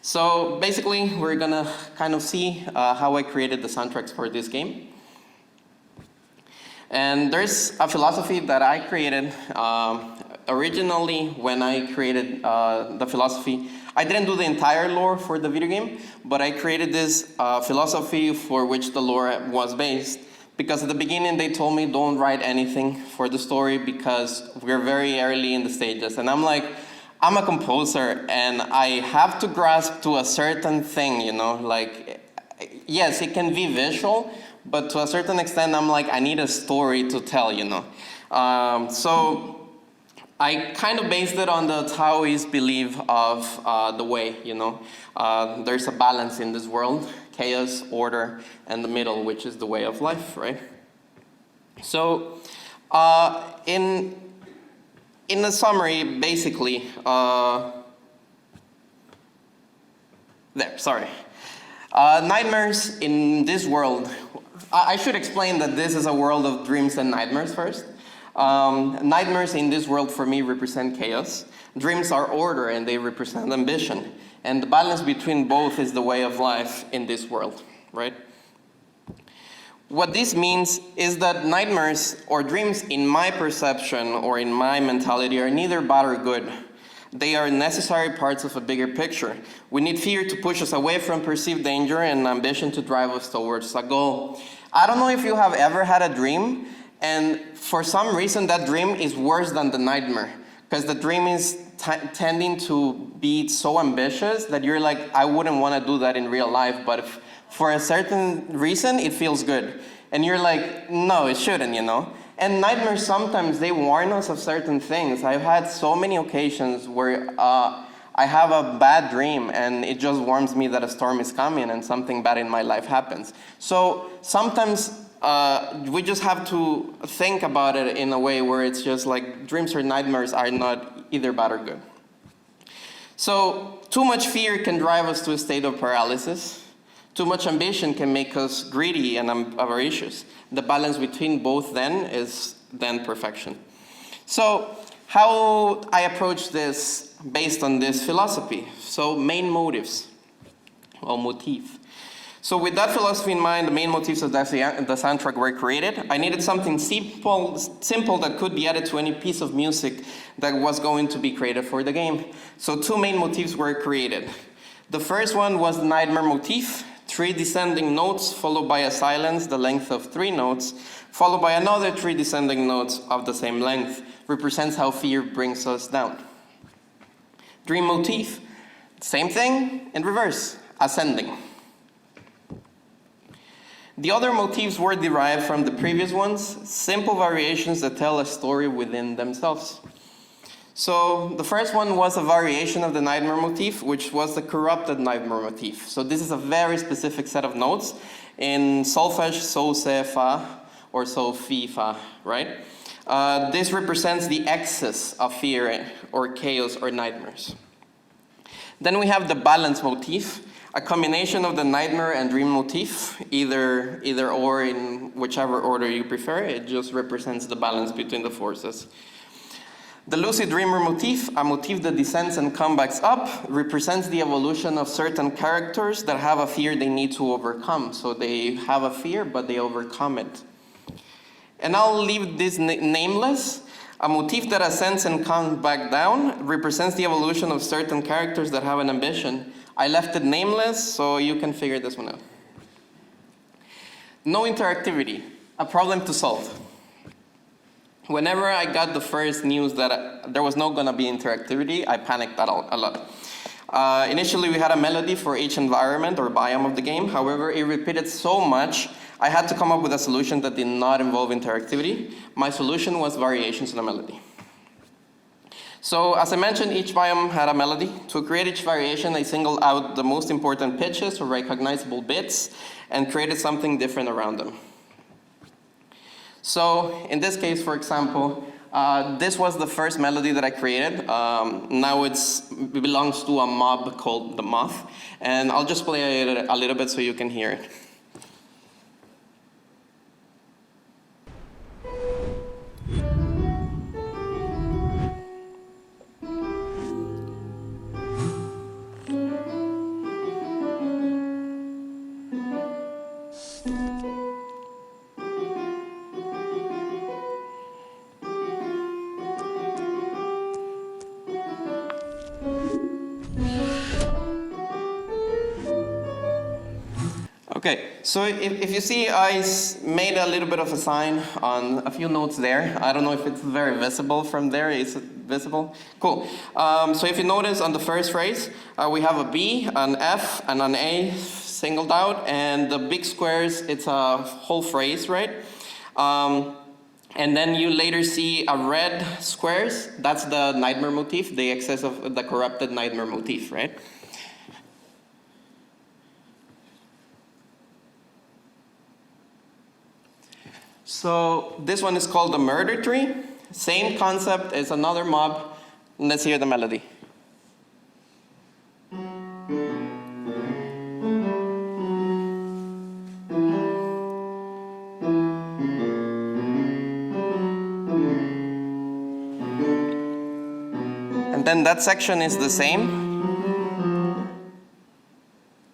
So basically, we're gonna kind of see how I created the soundtracks for this game. And there's a philosophy that I created originally when I created the philosophy. I didn't do the entire lore for the video game, but I created this philosophy for which the lore was based. Because at the beginning they told me don't write anything for the story because we're very early in the stages. And I'm like, I'm a composer and I have to grasp to a certain thing, you know, like, yes, it can be visual, but to a certain extent, I'm like, I need a story to tell, you know. So I kind of based it on the Taoist belief of the way, you know. There's a balance in this world, chaos, order, and the middle, which is the way of life, right? So in the summary, basically, nightmares in this world, I should explain that this is a world of dreams and nightmares first. Nightmares in this world for me represent chaos. Dreams are order and they represent ambition. And the balance between both is the way of life in this world, right? What this means is that nightmares or dreams in my perception or in my mentality are neither bad or good. They are necessary parts of a bigger picture. We need fear to push us away from perceived danger and ambition to drive us towards a goal. I don't know if you have ever had a dream and for some reason that dream is worse than the nightmare because the dream is tending to be so ambitious that you're like, I wouldn't want to do that in real life, but if for a certain reason, it feels good. And you're like, no, it shouldn't, you know? And nightmares, sometimes they warn us of certain things. I've had so many occasions where I have a bad dream and it just warns me that a storm is coming and something bad in my life happens. So sometimes we just have to think about it in a way where it's just like dreams or nightmares are not either bad or good. So too much fear can drive us to a state of paralysis. Too much ambition can make us greedy and avaricious. The balance between both then is then perfection. So how I approach this based on this philosophy. So main motives, or motif. So with that philosophy in mind, the main motifs of the soundtrack were created. I needed something simple that could be added to any piece of music that was going to be created for the game. So two main motifs were created. The first one was the nightmare motif. 3 descending notes followed by a silence the length of 3 notes, followed by another 3 descending notes of the same length, represents how fear brings us down. Dream motif, same thing in reverse, ascending. The other motifs were derived from the previous ones, simple variations that tell a story within themselves. So the first one was a variation of the nightmare motif, which was the corrupted nightmare motif. So this is a very specific set of notes in solfege, so, se, fa, or so, fi, fa, right? This represents the excess of fear or chaos or nightmares. Then we have the balance motif, a combination of the nightmare and dream motif, either or in whichever order you prefer. It just represents the balance between the forces. The lucid dreamer motif, a motif that descends and comes back up, represents the evolution of certain characters that have a fear they need to overcome. So they have a fear, but they overcome it. And I'll leave this nameless. A motif that ascends and comes back down represents the evolution of certain characters that have an ambition. I left it nameless, so you can figure this one out. No interactivity, a problem to solve. Whenever I got the first news that there was not going to be interactivity, I panicked a lot. Initially, we had a melody for each environment or biome of the game. However, it repeated so much, I had to come up with a solution that did not involve interactivity. My solution was variations in a melody. So, as I mentioned, each biome had a melody. To create each variation, I singled out the most important pitches or recognizable bits and created something different around them. So in this case, for example, this was the first melody that I created. Now it belongs to a mob called the Moth. And I'll just play it a little bit so you can hear it. Okay, so if you see, I made a little bit of a sign on a few notes there. I don't know if it's very visible from there. Is it visible? Cool. So if you notice on the first phrase, we have a B, an F, and an A singled out, and the big squares, it's a whole phrase, right? And then you later see a red squares. That's the nightmare motif, the excess of the corrupted nightmare motif, right? So this one is called the murder tree. Same concept as another mob. Let's hear the melody. And then that section is the same.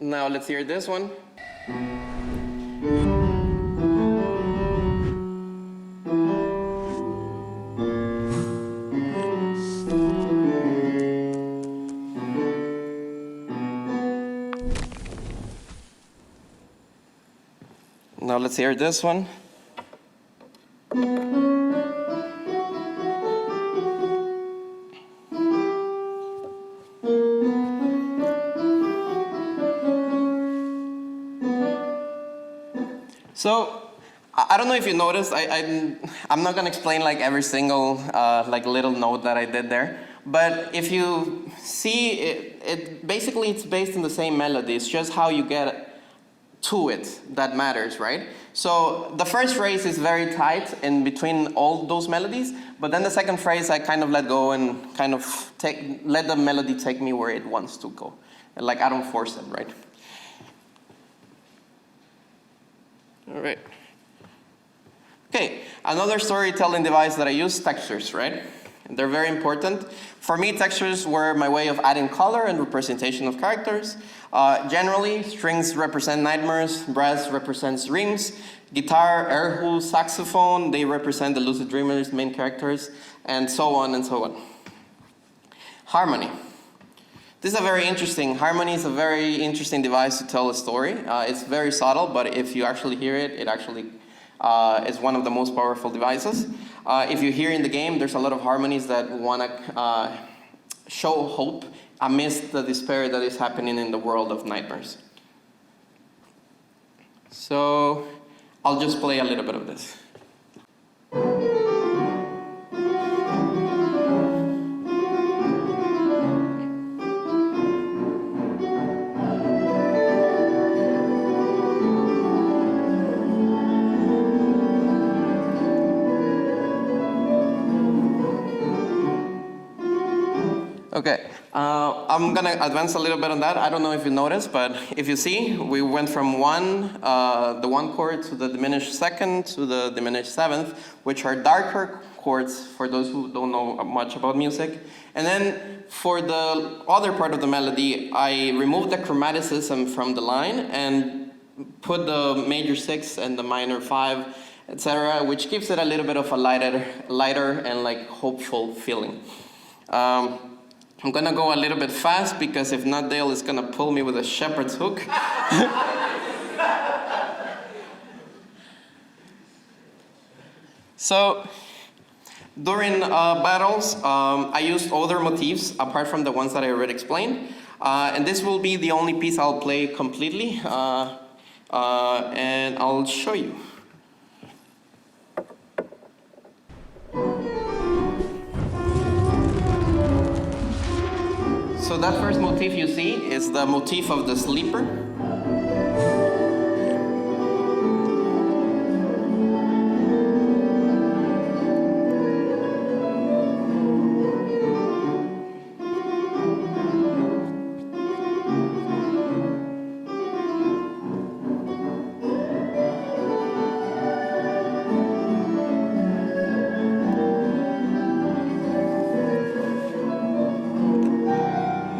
Now let's hear this one. Now let's hear this one. So I don't know if you noticed, I'm not going to explain like every single like little note that I did there. But if you see, it basically it's based on the same melody. It's just how you get to it that matters, right? So the first phrase is very tight in between all those melodies, but then the second phrase I kind of let go and kind of let the melody take me where it wants to go. Like I don't force it, right? All right. Okay, another storytelling device that I use, textures, right? And they're very important. For me, textures were my way of adding color and representation of characters. Generally, strings represent nightmares, brass represents dreams, guitar, air holes, saxophone, they represent the lucid dreamers, main characters, and so on and so on. Harmony. This is harmony is a very interesting device to tell a story. It's very subtle, but if you actually hear it, it actually is one of the most powerful devices. If you hear in the game, there's a lot of harmonies that want to show hope amidst the despair that is happening in the world of nightmares. So I'll just play a little bit of this. Okay, I'm gonna advance a little bit on that. I don't know if you noticed, but if you see, we went from the one chord to the diminished second to the diminished seventh, which are darker chords for those who don't know much about music. And then for the other part of the melody, I removed the chromaticism from the line and put the major 6 and the minor 5, etc., which gives it a little bit of a lighter and like hopeful feeling. I'm gonna go a little bit fast because if not, Dale is gonna pull me with a shepherd's hook. So during battles, I used other motifs apart from the ones that I already explained. And this will be the only piece I'll play completely. And I'll show you. So that first motif you see is the motif of the sleeper.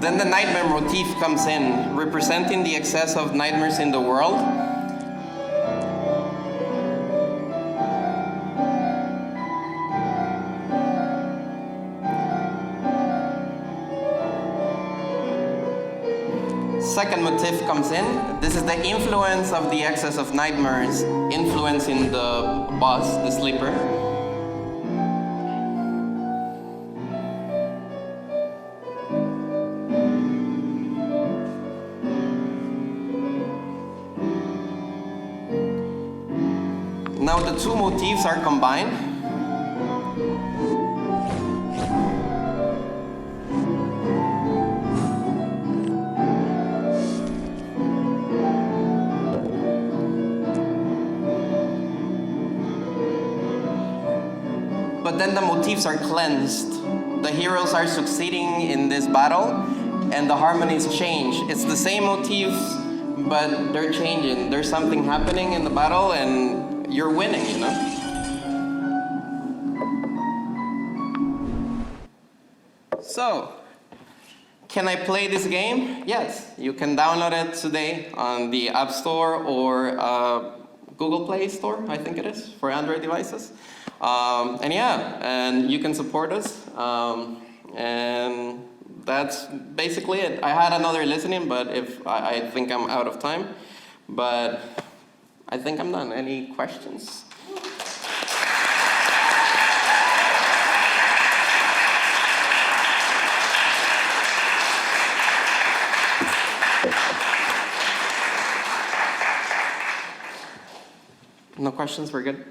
Then the nightmare motif comes in, representing the excess of nightmares in the world. Second motif comes in. This is the influence of the excess of nightmares influencing the boss, the sleeper. Now the two motifs are combined. But then the motifs are cleansed. The heroes are succeeding in this battle, and the harmonies change. It's the same motifs, but they're changing. There's something happening in the battle, and you're winning, you know? So, can I play this game? Yes, you can download it today on the App Store or Google Play Store, I think it is, for Android devices. And yeah, and you can support us. And that's basically it. I had another listening, but if I think I'm out of time. But I think I'm done. Any questions? No questions? We're good?